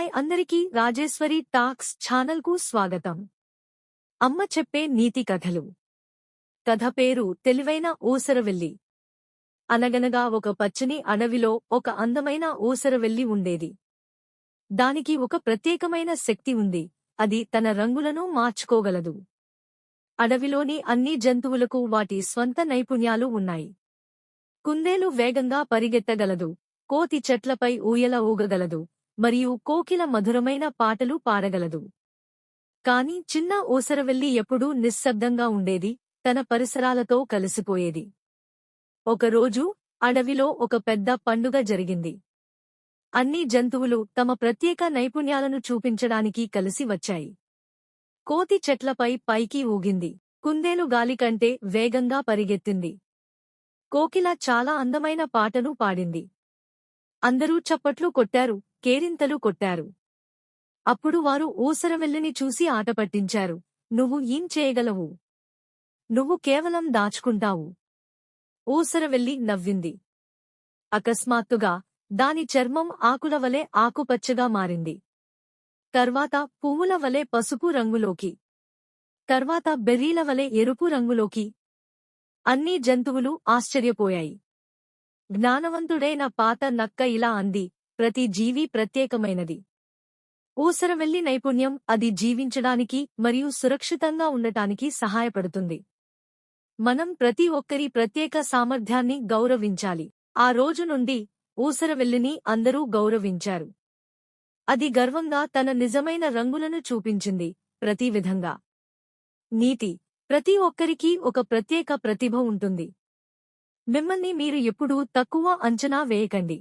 Hi అందరికీ Rajeshwari talks ఛానల్కు స్వాగతం. అమ్మ చెప్పే నీతి కథలు. కథ పేరు తెలివైన ఊసరవెల్లి. అనగనగా ఒక పచ్చని అడవిలో ఒక అందమైన ఊసరవెల్లి ఉండేది. దానికి ఒక ప్రత్యేకమైన శక్తి ఉంది. అది తన రంగులను మార్చుకోగలదు. అడవిలోని అన్ని జంతువులకు వాటి స్వంత నైపుణ్యాలు ఉన్నాయి. కుందేలు వేగంగా పరిగెత్తగలదు, కోతి చెట్లపై ఊయల ఊగగలదు, మరియు కోకిల మధురమైన పాటలు పాడగలదు. కాని చిన్న ఊసరవెల్లి ఎప్పుడూ నిశ్శబ్దంగా ఉండేది, తన పరిసరాలతో కలిసిపోయేది. ఒకరోజు అడవిలో ఒక పెద్ద పండుగ జరిగింది. అన్ని జంతువులు తమ ప్రత్యేక నైపుణ్యాలను చూపించడానికి కలిసి వచ్చాయి. కోతి చెట్లపై పైకి ఊగింది, కుందేలు గాలికంటే వేగంగా పరిగెత్తింది, కోకిల చాలా అందమైన పాటను పాడింది. అందరూ చప్పట్లు కొట్టారు, కేరింతలు కొట్టారు. అప్పుడు వారు ఊసరవెల్లిని చూసి ఆట పట్టించారు. నువ్వు ఏం చేయగలవు? నువ్వు కేవలం దాచుకుంటావు. ఊసరవెల్లి నవ్వింది. అకస్మాత్తుగా దాని చర్మం ఆకుల వలె ఆకుపచ్చగా మారింది. తర్వాత పువ్వుల వలె పసుపు రంగులోకి, తర్వాత బెర్రీల వలె ఎరుపు రంగులోకి. అన్ని జంతువులు ఆశ్చర్యపోయాయి. జ్ఞానవంతుడైన పాత నక్క ఇలా అంది, ప్రతి జీవి ప్రత్యేకమైనది. ఊసరవెల్లి నైపుణ్యం అది జీవించడానికి మరియు సురక్షితంగా ఉండటానికి సహాయపడుతుంది. మనం ప్రతి ఒక్కరి ప్రత్యేక సామర్థ్యాన్ని గౌరవించాలి. ఆ రోజు నుండి ఊసరవెల్లిని అందరూ గౌరవించారు. అది గర్వంగా తన నిజమైన రంగులను చూపించింది, ప్రతి విధంగా. నీతి: ప్రతి ఒక్కరికీ ఒక ప్రత్యేక ప్రతిభ ఉంటుంది. మిమ్మల్ని మీరు ఎప్పుడూ తక్కువ అంచనా వేయకండి.